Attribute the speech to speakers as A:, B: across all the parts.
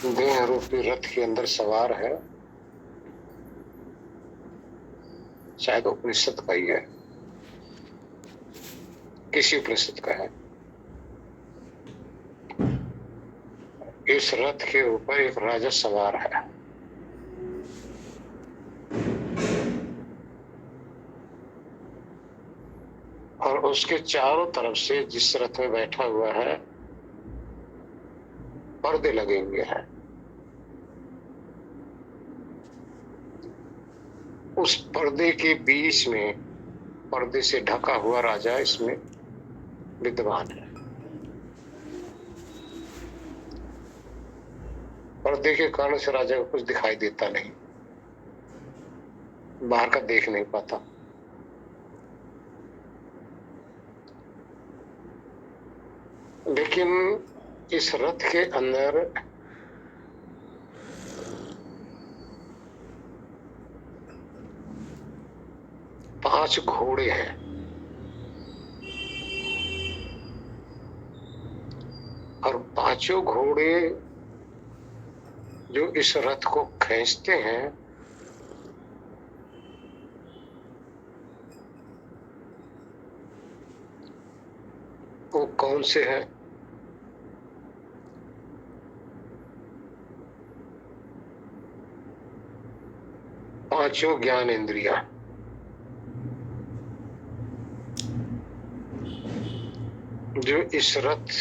A: देह रूपी रथ के अंदर सवार है, शायद उपनिषद का ही है, किसी उपनिषद का है। इस रथ के ऊपर एक राजा सवार है, और उसके चारों तरफ से जिस रथ में बैठा हुआ है पर्दे लगे हुए हैं। उस पर्दे के बीच में पर्दे से ढका हुआ राजा इसमें विद्यमान है। पर्दे के कारण से राजा को कुछ दिखाई देता नहीं, बाहर का देख नहीं पाता। लेकिन इस रथ के अंदर पांच घोड़े हैं, और पांचों घोड़े जो इस रथ को खींचते हैं वो कौन से हैं? पांचों ज्ञान इंद्रियां। जो इस रथ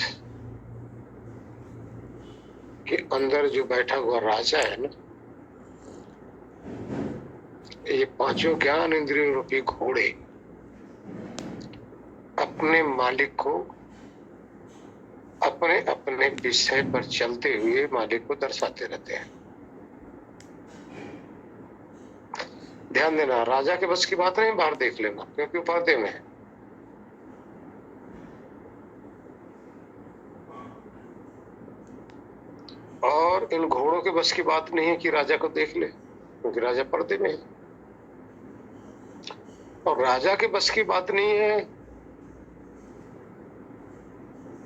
A: के अंदर जो बैठा हुआ राजा है ना, ये पांचों ज्ञान इंद्रियों रूपी घोड़े अपने मालिक को अपने अपने विषय पर चलते हुए मालिक को दर्शाते रहते हैं। ध्यान देना, राजा के बस की बात नहीं, बाहर देख लेना, क्योंकि वो पर्दे में है। और इन घोड़ों के बस की बात नहीं है कि राजा को देख ले, क्योंकि राजा पर्दे में है। और राजा के बस की बात नहीं है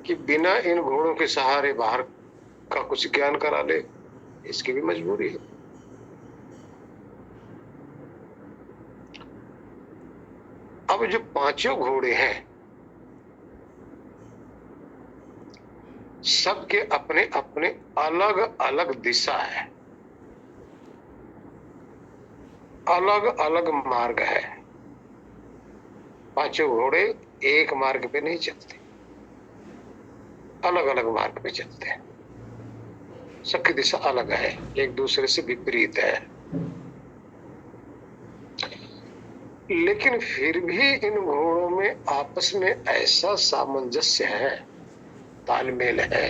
A: कि बिना इन घोड़ों के सहारे बाहर का कुछ ज्ञान करा ले, इसकी भी मजबूरी है। अब जो पांचों घोड़े हैं सबके अपने अपने अलग अलग दिशा है, अलग अलग मार्ग है। पांचों घोड़े एक मार्ग पे नहीं चलते, अलग अलग मार्ग पे चलते हैं। सबकी दिशा अलग है, एक दूसरे से विपरीत है। लेकिन फिर भी इन घोड़ों में आपस में ऐसा सामंजस्य है, तालमेल है,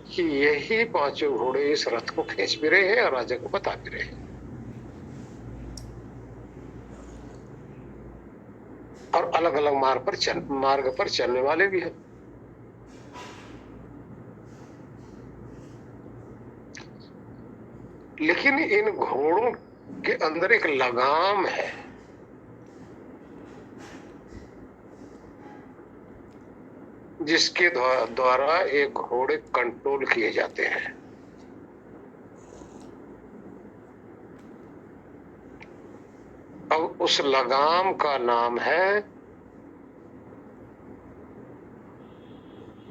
A: कि यही पांचों घोड़े इस रथ को खींच भी रहे हैं और राजा को बता भी रहे हैं। और अलग अलग मार्ग पर चलने वाले भी हैं। लेकिन इन घोड़ों के अंदर एक लगाम है, जिसके द्वारा ये घोड़े कंट्रोल किए जाते हैं। अब उस लगाम का नाम है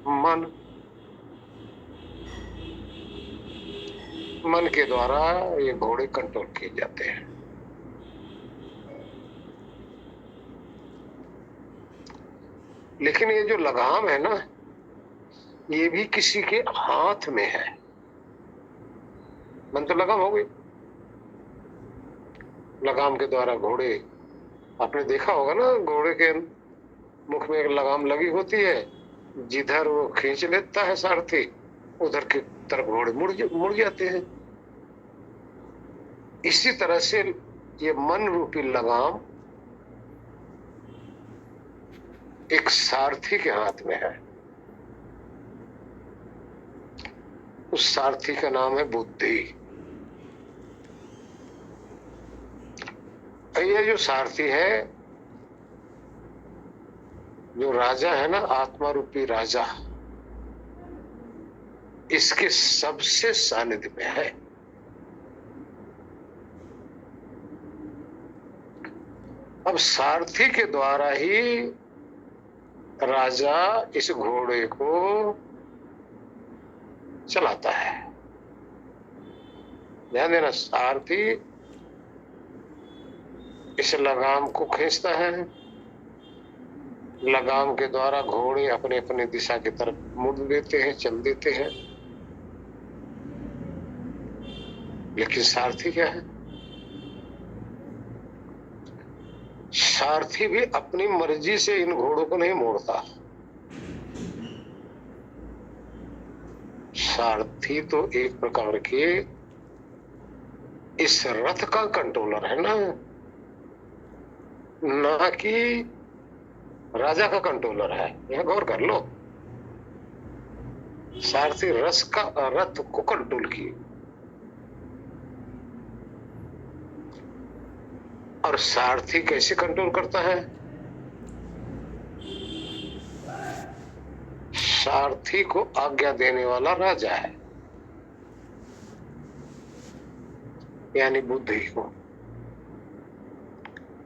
A: मन। मन के द्वारा ये घोड़े कंट्रोल किए जाते हैं। लेकिन ये जो लगाम है ना, ये भी किसी के हाथ में है। मन तो लगाम हो गई, लगाम के द्वारा घोड़े, आपने देखा होगा ना, घोड़े के मुख में एक लगाम लगी होती है, जिधर वो खींच लेता है सारथी उधर की तरफ घोड़े मुड़ जाते हैं। इसी तरह से ये मन रूपी लगाम एक सारथी के हाथ में है। उस सारथी का नाम है बुद्धि। ये जो सारथी है जो राजा है ना, आत्मा रूपी राजा, इसके सबसे सानिध्य में है। अब सारथी के द्वारा ही राजा इस घोड़े को चलाता है। ध्यान देना, सारथी इस लगाम को खींचता है, लगाम के द्वारा घोड़े अपने अपने दिशा की तरफ मुड़ देते हैं, चल देते हैं। लेकिन सारथी क्या है? सारथी भी अपनी मर्जी से इन घोड़ों को नहीं मोड़ता। सारथी तो एक प्रकार के इस रथ का कंट्रोलर है ना कि राजा का कंट्रोलर है। यह गौर कर लो, सारथी रथ को कंट्रोल किए, और सारथी कैसे कंट्रोल करता है? सारथी को आज्ञा देने वाला राजा है, यानी बुद्धि को।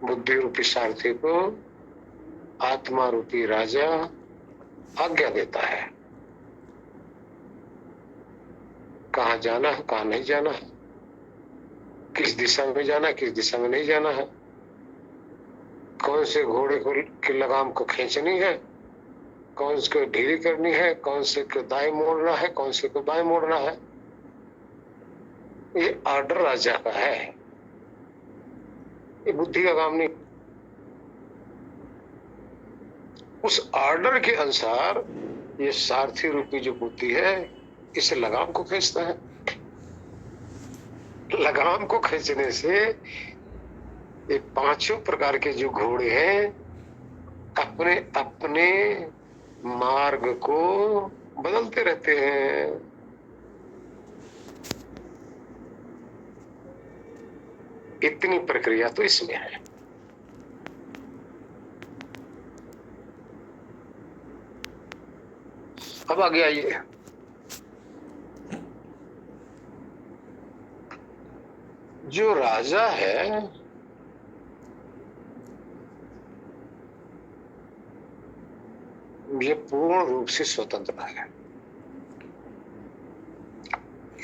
A: बुद्धि रूपी सारथी को आत्मा रूपी राजा आज्ञा देता है, कहाँ जाना है, कहाँ नहीं जाना है, किस दिशा में जाना है, किस दिशा में नहीं जाना है, कौन से घोड़े को की लगाम को खींचनी है, कौन से को ढीली करनी है, कौन से को दाएं मोड़ना है, कौन से को बाएं मोड़ना है। ये ऑर्डर राजा का है, ये बुद्धि का काम नहीं। उस ऑर्डर के अनुसार ये सारथी रूपी जो बुद्धि है, इस लगाम को खींचता है। लगाम को खींचने से ये पांचों प्रकार के जो घोड़े हैं अपने अपने मार्ग को बदलते रहते हैं। इतनी प्रक्रिया तो इसमें है। अब आगे आइए, जो राजा है ये पूर्ण रूप से स्वतंत्र है।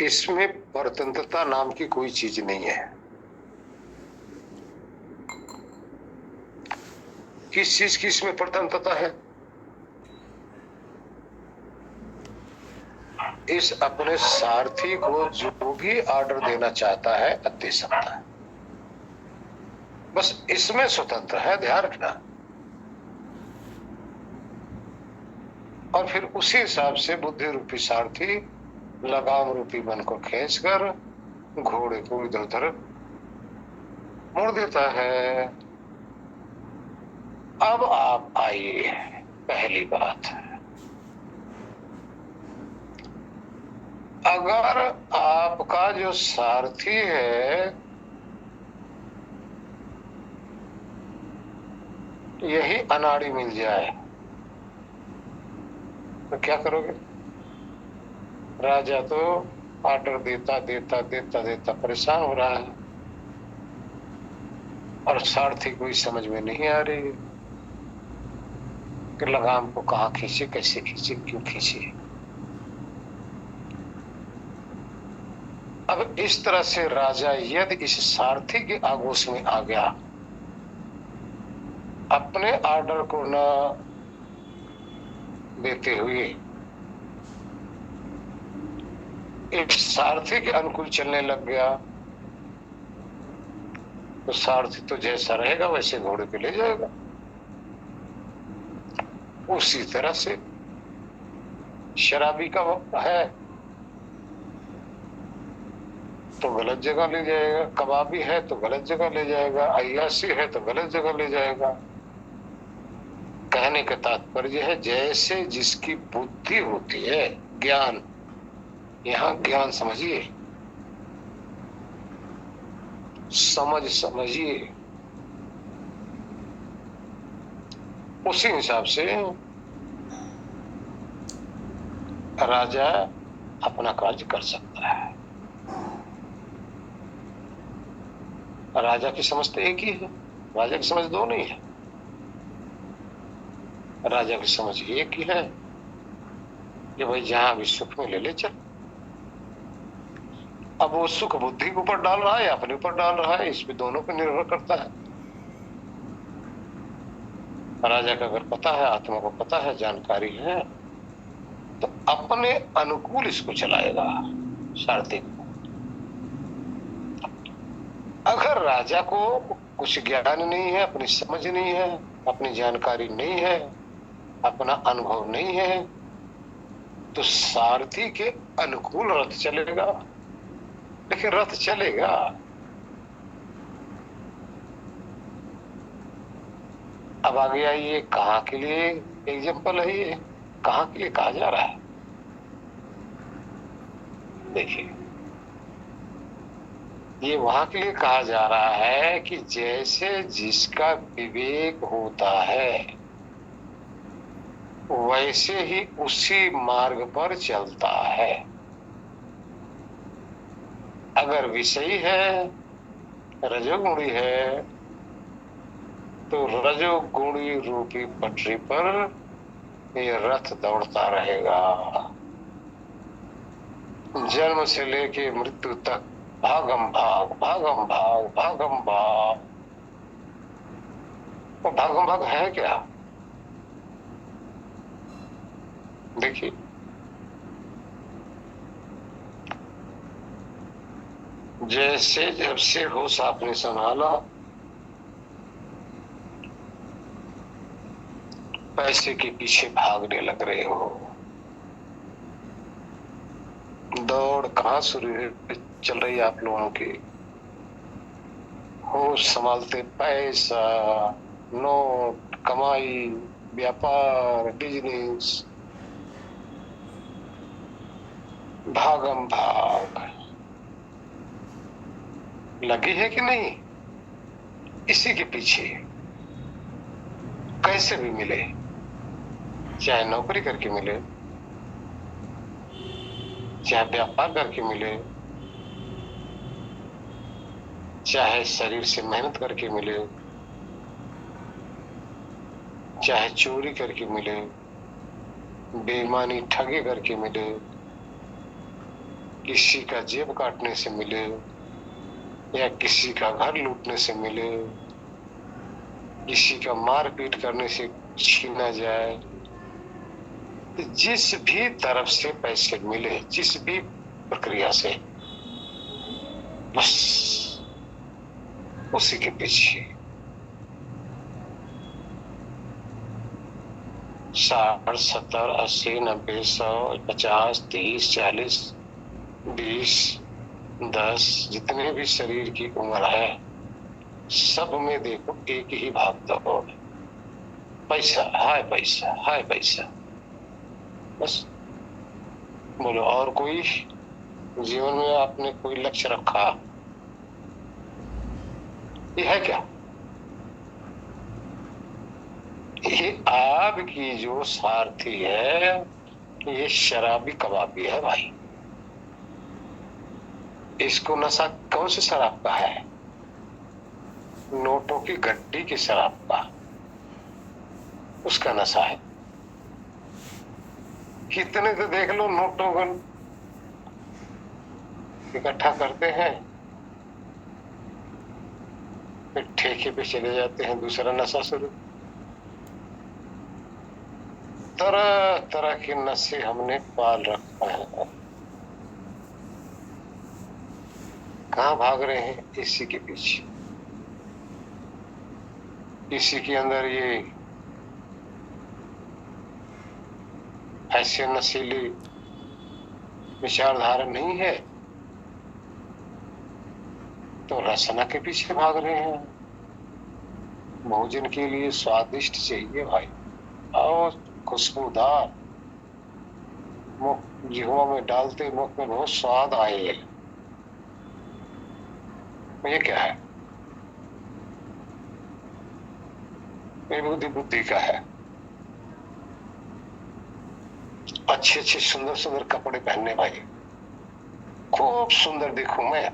A: इसमें परतंत्रता नाम की कोई चीज नहीं है। किस चीज की इसमें परतंत्रता है? इस अपने सारथी को जो भी ऑर्डर देना चाहता है दे सकता है, बस इसमें स्वतंत्र है, ध्यान रखना। और फिर उसी हिसाब से बुद्धि रूपी सारथी लगाम रूपी मन को खींचकर घोड़े को इधर उधर मोड़ देता है। अब आप आइए, पहली बात, अगर आपका जो सारथी है यही अनाड़ी मिल जाए तो क्या करोगे? राजा तो ऑर्डर देता देता देता देता परेशान हो रहा है और सारथी को समझ में नहीं आ रही कि लगाम को कहाँ खींचे, कैसे खींचे, क्यों खींचे। अब इस तरह से राजा यदि इस सारथी के आगोश में आ गया, अपने ऑर्डर को न देते हुए इस सारथी के अनुकूल चलने लग गया, तो सारथी तो जैसा रहेगा वैसे घोड़े पे ले जाएगा। उसी तरह से शराबी का है तो गलत जगह ले जाएगा, कबाबी है तो गलत जगह ले जाएगा, अय्यासी है तो गलत जगह ले जाएगा। कहने का तात्पर्य है जैसे जिसकी बुद्धि होती है, ज्ञान, यहां ज्ञान समझिए, समझिए। उसी हिसाब से राजा अपना कार्य कर सकता है। राजा की समझ तो एक ही है, राजा की समझ दो नहीं है। राजा की समझ एक ही है कि भाई जहां भी सुख में ले ले चल। अब वो सुख बुद्धि के ऊपर डाल रहा है या अपने ऊपर डाल रहा है, इस पे दोनों पे निर्भर करता है। राजा का अगर पता है, आत्मा को पता है, जानकारी है, तो अपने अनुकूल इसको चलाएगा सारथी को। अगर राजा को कुछ ज्ञान नहीं है, अपनी समझ नहीं है, अपनी जानकारी नहीं है, अपना अनुभव नहीं है, तो सारथी के अनुकूल रथ चलेगा, लेकिन रथ चलेगा। अब आगे आइए, कहाँ के लिए एग्जाम्पल है ये, कहाँ के लिए कहा जा रहा है? देखिए, ये वहां के लिए कहा जा रहा है कि जैसे जिसका विवेक होता है वैसे ही उसी मार्ग पर चलता है। अगर विषयी है, रजोगुणी है, तो रजोगुणी रूपी पटरी पर ये रथ दौड़ता रहेगा, जन्म से लेके मृत्यु तक। भागम भाग, भागम भाग, भागम भाग। वो भागम भाग है क्या? देखिए, जैसे जब से होश आपने संभाला, पैसे के पीछे भागने लग रहे हो। दौड़ कहाँ शुरू चल रही है आप लोगों की? होश संभालते पैसा, नोट, कमाई, व्यापार, बिजनेस, भागम भाग लगी है कि नहीं? इसी के पीछे कैसे भी मिले, चाहे नौकरी करके मिले, चाहे व्यापार करके मिले, चाहे शरीर से मेहनत करके मिले, चाहे चोरी करके मिले, बेईमानी ठगी करके मिले, किसी का जेब काटने से मिले, या किसी का घर लूटने से मिले, किसी का मारपीट करने से छीना जाए, जिस भी तरफ से पैसे मिले, जिस भी प्रक्रिया से, बस उसी के पीछे 60, 70, 80, 90, 100, 50, 30, 40, 20, 10, जितने भी शरीर की उम्र है, सब में देखो एक ही भाग दौड़, पैसा, हाय पैसा, हाय पैसा। बस बोलो, और कोई जीवन में आपने कोई लक्ष्य रखा? ये है क्या? ये आपकी जो सारथी है, ये शराबी कबाबी है भाई। इसको नशा कौन से शराब का है? नोटों की गड्डी की शराब का, उसका नशा है। कितने तो देख लो नोटों को इकट्ठा करते हैं, फिर ठेके पे चले जाते हैं, दूसरा नशा शुरू। तरह तरह के नशे हमने पाल रखा है। कहाँ भाग रहे हैं? इसी के पीछे। इसी के अंदर ये ऐसे नशीली विचारधारा नहीं है, तो रसना के पीछे भाग रहे हैं। भोजन के लिए स्वादिष्ट चाहिए भाई, और खुशबूदार, मुख जिह्वा में डालते मुख में बहुत स्वाद आए। ये क्या है? ये बुद्धि बुद्धि का है। अच्छे अच्छे सुंदर सुंदर कपड़े पहनने भाई, खूब सुंदर दिखूं मैं,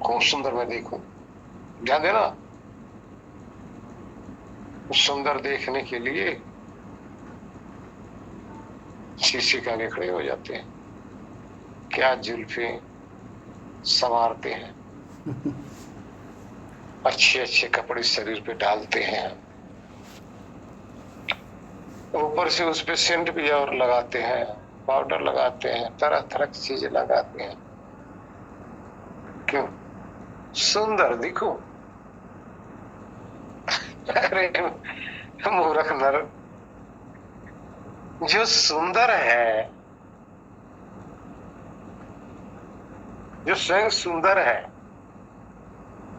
A: खूब सुंदर मैं देखूं। ध्यान देना, सुंदर देखने के लिए शीशे के आगे खड़े हो जाते हैं, क्या जुल्फे संवारते हैं, अच्छे अच्छे कपड़े शरीर पे डालते हैं, ऊपर से उस पे सेंट भी और लगाते हैं, पाउडर लगाते हैं, तरह तरह की चीजें लगाते हैं। क्यों? सुंदर दिखो। अरे मूर्ख नर, जो सुंदर है, जो स्वयं सुंदर है,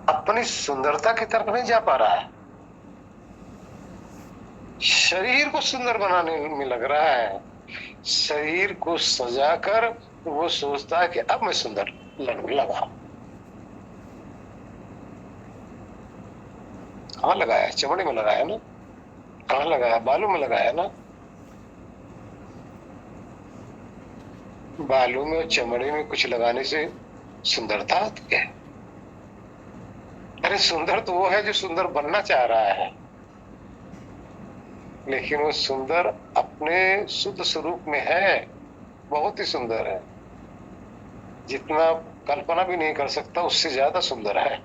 A: अपनी सुंदरता की तरफ नहीं जा पा रहा है, शरीर को सुंदर बनाने में लग रहा है। शरीर को सजाकर वो सोचता है कि अब मैं सुंदर लगने लगा। कहाँ लगाया? चमड़े में लगाया ना? कहाँ लगाया? बालों में लगाया ना? बालों में और चमड़े में कुछ लगाने से सुंदरता आती है? अरे सुंदर तो वो है जो सुंदर बनना चाह रहा है, लेकिन वो सुंदर अपने शुद्ध स्वरूप में है, बहुत ही सुंदर है, जितना कल्पना भी नहीं कर सकता उससे ज्यादा सुंदर है।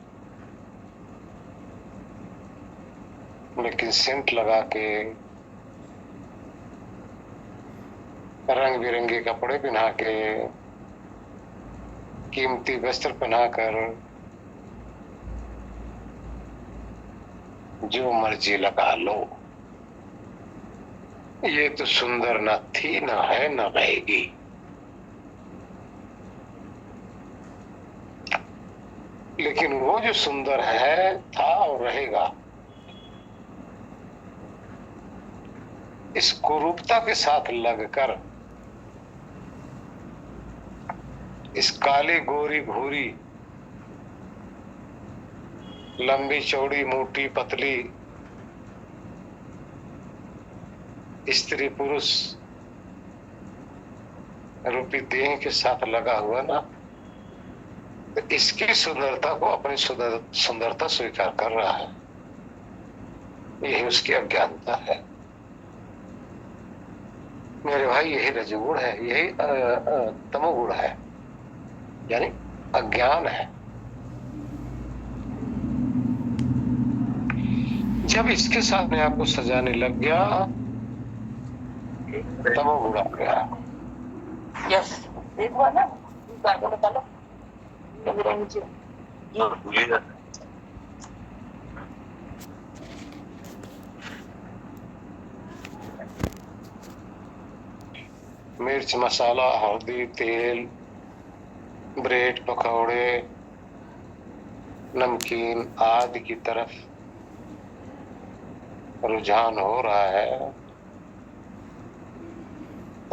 A: लेकिन सेंट लगा के, रंग बिरंगे कपड़े पहना के, कीमती वस्त्र पहनाकर जो मर्जी लगा लो, ये तो सुंदर न थी, न है, न रहेगी। लेकिन वो जो सुंदर है, था और रहेगा, इस कुरूपता के साथ लगकर, इस काली गोरी घोरी, लंबी चौड़ी मोटी पतली स्त्री पुरुष रूपी देह के साथ लगा हुआ ना, तो इसकी सुंदरता को अपनी सुंदरता स्वीकार कर रहा है। यही उसकी अज्ञानता है मेरे भाई, यही रजोगुण है, यही तमोगुण है, यानी अज्ञान है। जब इसके साथ में आपको सजाने लग गया, तमोगुण आ गया।
B: यस, एक बार ना गाना बता लो, मेरा मुझे भूलिएगा।
A: मिर्च मसाला हल्दी तेल ब्रेड पकौड़े नमकीन आदि की तरफ रुझान हो रहा है।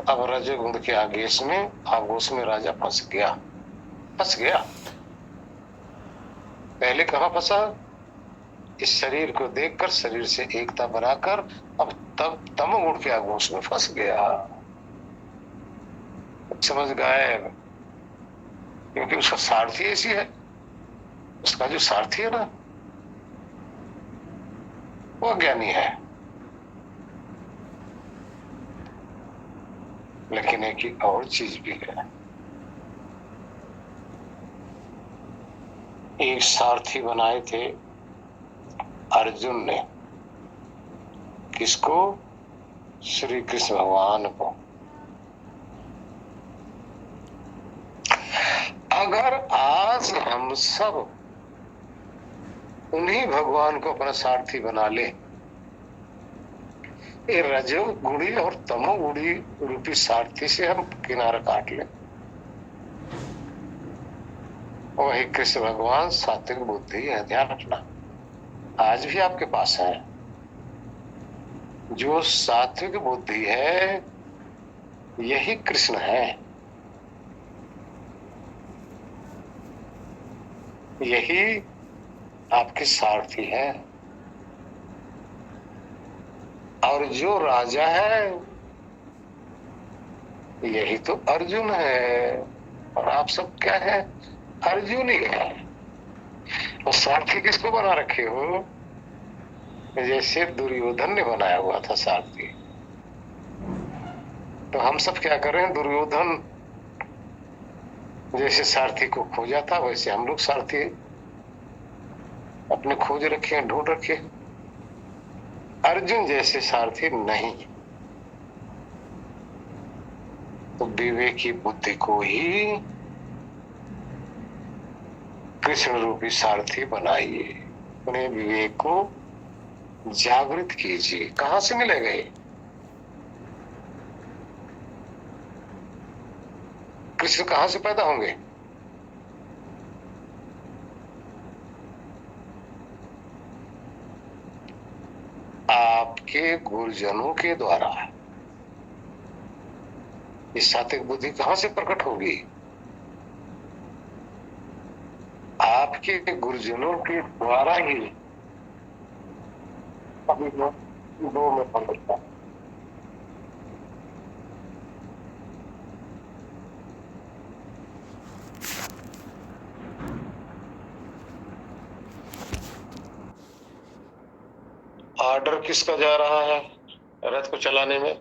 A: अब रजोगुण के आवेश में राजा फंस गया। पहले कहाँ फंसा? इस शरीर को देखकर, शरीर से एकता बनाकर, अब तब तमोगुण के आगोश में फंस गया। समझ गए? क्योंकि उसका सारथी ऐसी है, उसका जो सारथी है ना, वो अज्ञानी है। लेकिन एक और चीज भी है, एक सारथी बनाए थे अर्जुन ने। किसको? श्री कृष्ण भगवान को। अगर आज हम सब उन्हीं भगवान को अपना सारथी बना ले, ये रजोगुणी और तमोगुणी रूपी सारथी से हम किनारा काट ले, वही कृष्ण भगवान सात्विक बुद्धि है। ध्यान रखना, आज भी आपके पास है। जो सात्विक बुद्धि है, यही कृष्ण है, यही आपके सारथी है। और जो राजा है यही तो अर्जुन है, और आप सब क्या है? अर्जुन ही है। और सारथी किसको बना रखे हो? जैसे दुर्योधन ने बनाया हुआ था सारथी। तो हम सब क्या कर रहे हैं? दुर्योधन जैसे सारथी को खोजा था वैसे हम लोग सारथी अपने खोज रखे हैं, ढूंढ रखे हैं। अर्जुन जैसे सारथी नहीं। तो विवेकी बुद्धि को ही कृष्ण रूपी सारथी बनाइए, उन्हें विवेक को जागृत कीजिए। कहां से मिलेगा ये? कृष्ण कहां से पैदा होंगे? आपके गुरुजनों के द्वारा। ये सात्विक बुद्धि कहां से प्रकट होगी? आपके गुरुजनों के द्वारा ही। अभी दो में पढ़ता। ऑर्डर किसका जा रहा है रथ को चलाने में?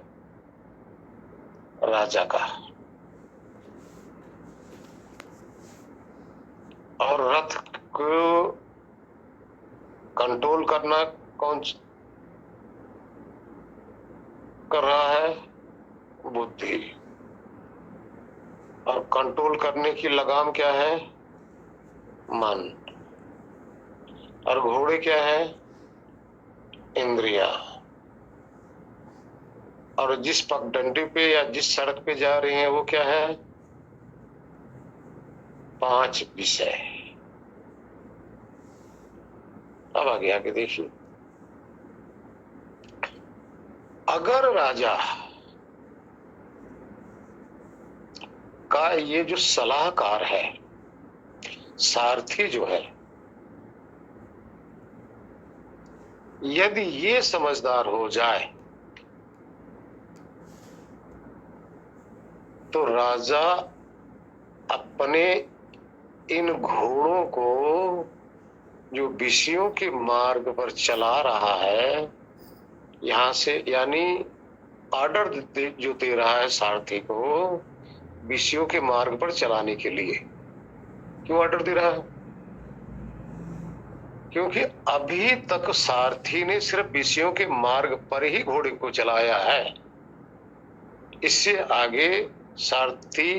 A: राजा का। और रथ को कंट्रोल करना कौन कर रहा है? बुद्धि। और कंट्रोल करने की लगाम क्या है? मन। और घोड़े क्या है? इंद्रिया। और जिस पगडंडी पे या जिस सड़क पे जा रहे हैं वो क्या है? 5 विषय। अब आगे देखिए। अगर राजा का ये जो सलाहकार है, सारथी जो है, यदि ये समझदार हो जाए तो राजा अपने इन घोड़ों को जो विषयों के मार्ग पर चला रहा है, यहां से यानी ऑर्डर जो दे रहा है सारथी को विषयों के मार्ग पर चलाने के लिए। क्यों ऑर्डर दे रहा है? क्योंकि अभी तक सारथी ने सिर्फ विषयों के मार्ग पर ही घोड़े को चलाया है। इससे आगे सारथी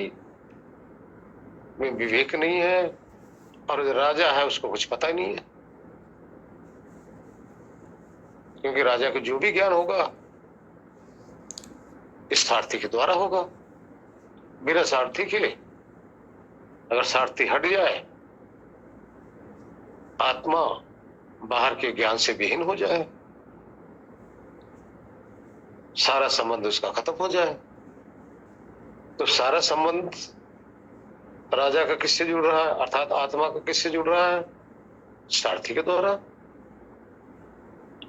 A: में विवेक नहीं है, और जो राजा है उसको कुछ पता ही नहीं है। क्योंकि राजा को जो भी ज्ञान होगा इस सारथी के द्वारा होगा। बिना सारथी के अगर सारथी हट जाए, आत्मा बाहर के ज्ञान से विहीन हो जाए, सारा संबंध उसका खत्म हो जाए, तो सारा संबंध राजा का किससे जुड़ रहा है? अर्थात आत्मा का किससे जुड़ रहा है? सारथी के द्वारा।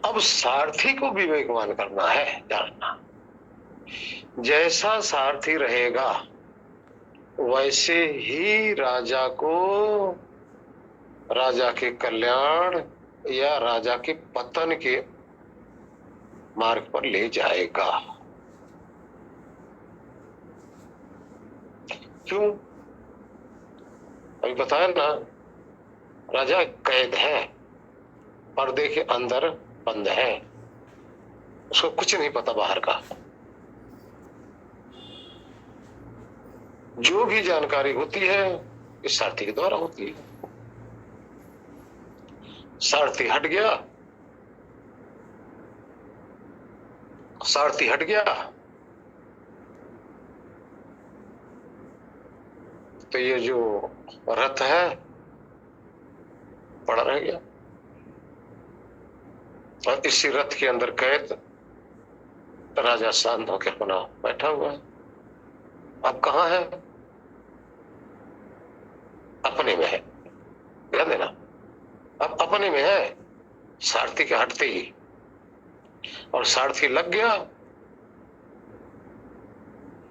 A: अब सारथी को विवेकवान करना है, जानना। जैसा सारथी रहेगा वैसे ही राजा को राजा के कल्याण या राजा के पतन के मार्ग पर ले जाएगा। क्यों? अभी बताया ना, राजा कैद है, पर्दे के अंदर बंद है, उसको कुछ नहीं पता बाहर का। जो भी जानकारी होती है इस सारथी के द्वारा होती है। सारथी हट गया, सारथी हट गया तो ये जो रथ है पड़ा रह गया, और इसी रथ के अंदर कैद राजा शांत होकर अपना बैठा हुआ है। अब कहां है? अपने में है। ध्यान देना, अब अपने में है। सारथी के हटते ही और सारथी लग गया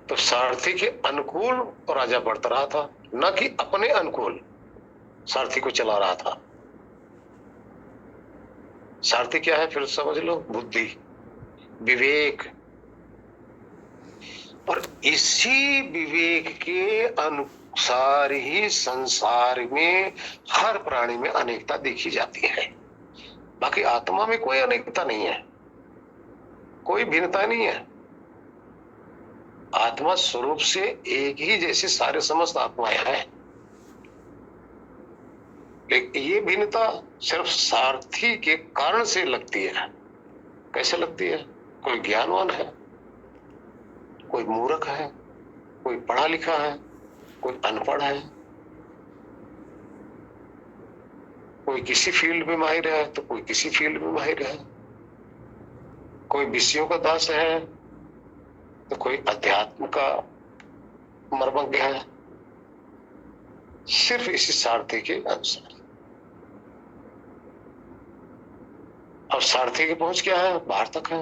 A: तो सारथी के अनुकूल तो राजा बढ़ता रहा था, न कि अपने अनुकूल सारथी को चला रहा था। सारथी क्या है फिर समझ लो, बुद्धि, विवेक। और इसी विवेक के अनुसार ही संसार में हर प्राणी में अनेकता देखी जाती है। बाकी आत्मा में कोई अनेकता नहीं है, कोई भिन्नता नहीं है। आत्मा स्वरूप से एक ही जैसे सारे समस्त आत्माएं हैं। लेकिन ये भिन्नता सिर्फ सारथी के कारण से लगती है। कैसे लगती है? कोई ज्ञानवान है, कोई मूर्ख है, कोई पढ़ा लिखा है, कोई अनपढ़ है, कोई किसी फील्ड में माहिर है तो कोई किसी फील्ड में माहिर है, कोई विषयों का दास है तो कोई अध्यात्म का मर्मज्ञ है, सिर्फ इसी सारथी के अनुसार। और सारथी की पहुंच क्या है? बाहर तक है।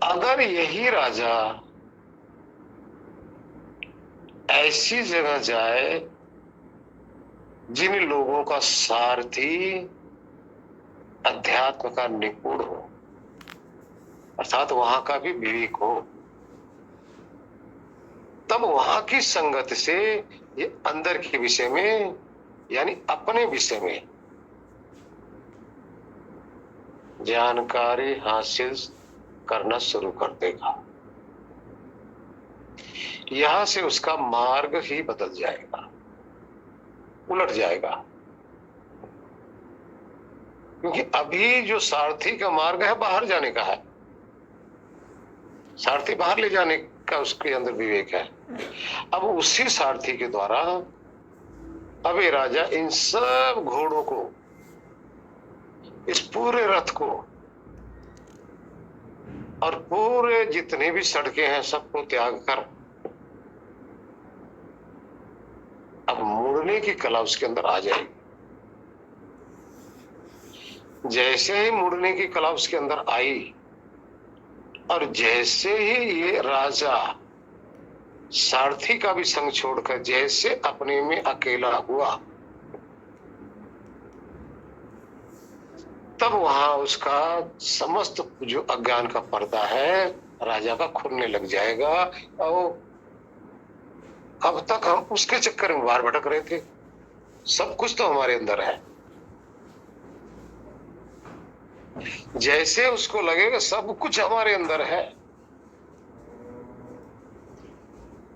A: अगर यही राजा ऐसी जगह जाए जिन लोगों का सारथी अध्यात्म का निपुण हो, अर्थात वहां का भी विवेक हो, तब वहां की संगत से ये अंदर के विषय में यानी अपने विषय में जानकारी हासिल करना शुरू कर देगा। यहां से उसका मार्ग ही बदल जाएगा, उलट जाएगा। क्योंकि अभी जो सारथी का मार्ग है बाहर जाने का है, सारथी बाहर ले जाने का उसके अंदर विवेक है। अब उसी सारथी के द्वारा अब ये राजा इन सब घोड़ों को, इस पूरे रथ को और पूरे जितने भी सड़कें हैं सबको त्याग कर अब मुड़ने की कला उसके अंदर आ जाएगी। जैसे ही मुड़ने की कला उसके अंदर आई और जैसे ही ये राजा सारथी का भी संग छोड़कर जैसे अपने में अकेला हुआ, तब वहां उसका समस्त जो अज्ञान का पर्दा है राजा का खुलने लग जाएगा। और अब तक हम उसके चक्कर में बाहर भटक रहे थे, सब कुछ तो हमारे अंदर है। जैसे उसको लगेगा सब कुछ हमारे अंदर है,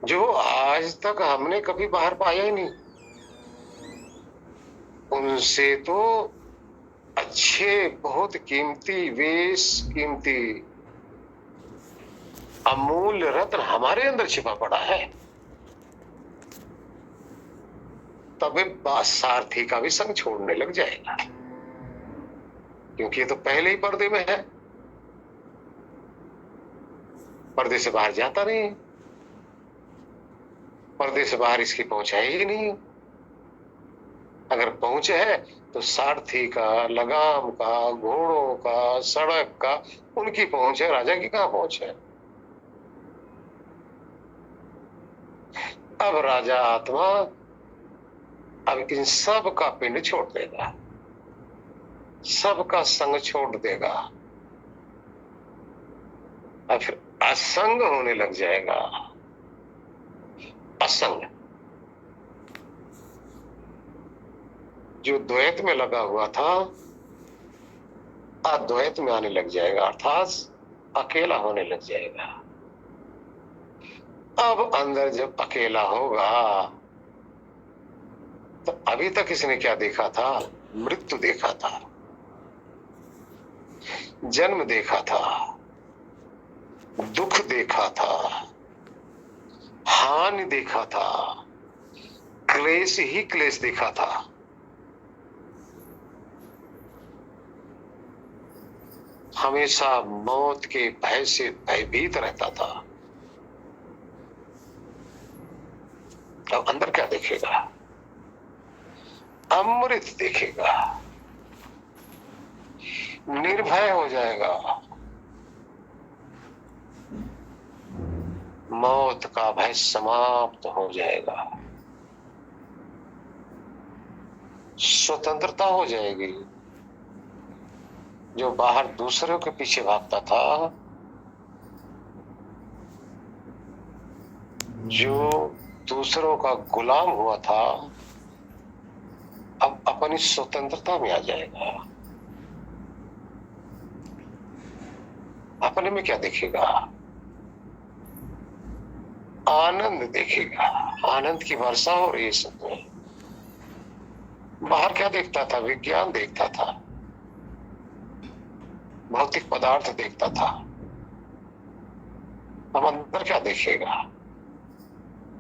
A: जो आज तक हमने कभी बाहर पाया ही नहीं, उनसे तो अच्छे, बहुत कीमती वेश, कीमती अमूल्य रत्न हमारे अंदर छिपा पड़ा है। तब बात सारथी का भी संग छोड़ने लग जाएगा, क्योंकि ये तो पहले ही पर्दे में है, पर्दे से बाहर जाता नहीं, पर्दे से बाहर इसकी पहुंच है ही नहीं। अगर पहुंच है तो सारथी का, लगाम का, घोड़ों का, सड़क का, उनकी पहुंच है, राजा की कहां पहुंच है। अब राजा आत्मा अब इन सब का पिंड छोड़ देगा, सबका संग छोड़ देगा और फिर असंग होने लग जाएगा। असंग जो द्वैत में लगा हुआ था अद्वैत में आने लग जाएगा, अर्थात अकेला होने लग जाएगा। अब अंदर जब अकेला होगा तो अभी तक इसने क्या देखा था? मृत्यु देखा था, जन्म देखा था, दुख देखा था, हानि देखा था, क्लेश ही क्लेश देखा था। हमेशा मौत के भय से भयभीत रहता था। अब अंदर क्या देखेगा? अमृत देखेगा। निर्भय हो जाएगा। मौत का भय समाप्त हो जाएगा। स्वतंत्रता हो जाएगी। जो बाहर दूसरों के पीछे भागता था, जो दूसरों का गुलाम हुआ था, अब अपनी स्वतंत्रता में आ जाएगा। अपने में क्या देखेगा? आनंद देखेगा। आनंद की वर्षा हो रही है सब में। बाहर क्या देखता था? विज्ञान देखता था, भौतिक पदार्थ देखता था। अब अंदर क्या देखेगा?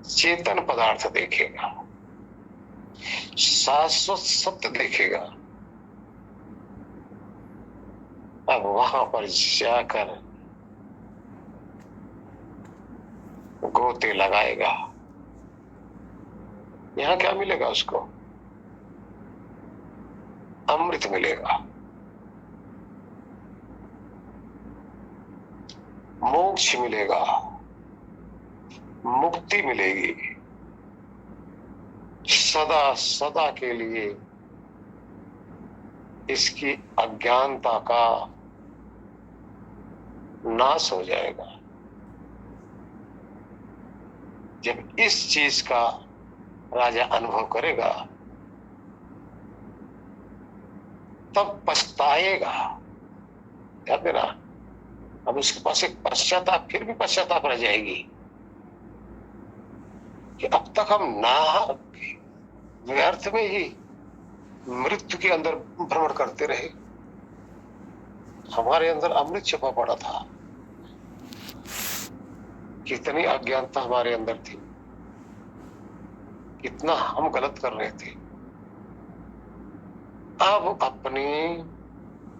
A: चेतन पदार्थ देखेगा, शाश्वत सत्य देखेगा। अब वहां पर जाकर गोते लगाएगा। यहां क्या मिलेगा उसको? अमृत मिलेगा, मोक्ष मिलेगा, मुक्ति मिलेगी। सदा सदा के लिए इसकी अज्ञानता का नाश हो जाएगा। जब इस चीज का राजा अनुभव करेगा, तब पछताएगा। ध्यान देना, अब उसके पास एक पश्चाताप, फिर भी पश्चाताप रह जाएगी कि अब तक हम नाहक व्यर्थ में ही मृत्यु के अंदर भ्रमण करते रहे। हमारे अंदर अमृत छिपा पड़ा था। कितनी अज्ञानता हमारे अंदर थी, कितना हम गलत कर रहे थे।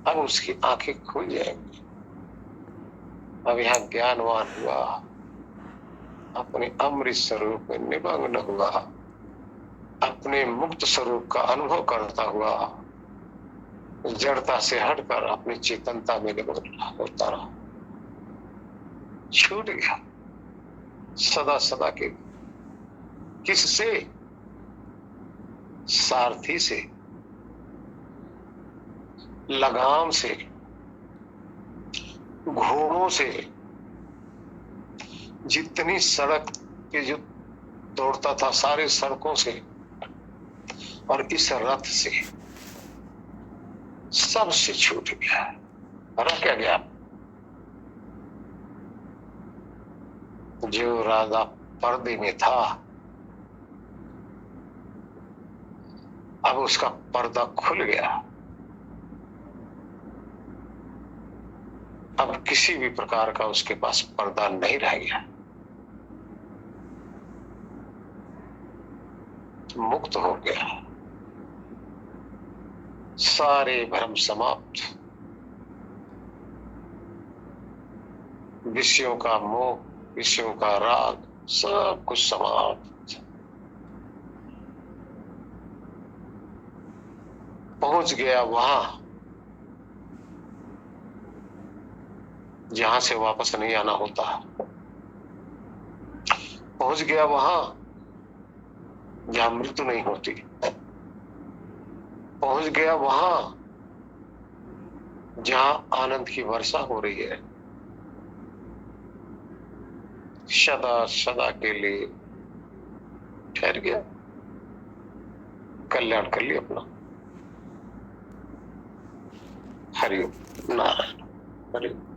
A: अब उसकी आंखें खुल जाएंगी। अब यहाँ ज्ञानवान हुआ, अपने अमृत स्वरूप में निमग्न हुआ, अपने मुक्त स्वरूप का अनुभव करता हुआ, जड़ता से हटकर अपनी चेतनता में निमग्न होता रहा। छूट गया सदा सदा के। किससे? सारथी से, लगाम से, घोड़ों से। जितनी सड़क के जो दौड़ता था, सारे सड़कों से और इस रथ से, सबसे छूट गया। रह क्या गया? जो राजा पर्दे में था, अब उसका पर्दा खुल गया। अब किसी भी प्रकार का उसके पास पर्दा नहीं रह गया। मुक्त हो गया। सारे भ्रम समाप्त। विषयों का मोह, विषयों का राग, सब कुछ समाप्त। पहुंच गया वहां जहां से वापस नहीं आना होता। पहुंच गया वहां जहां मृत्यु नहीं होती। पहुंच गया वहां जहां आनंद की वर्षा हो रही है। सदा सदा के लिए ठहर गया, कल्याण कर लिया अपना। हरिओम नारायण। हरिओम।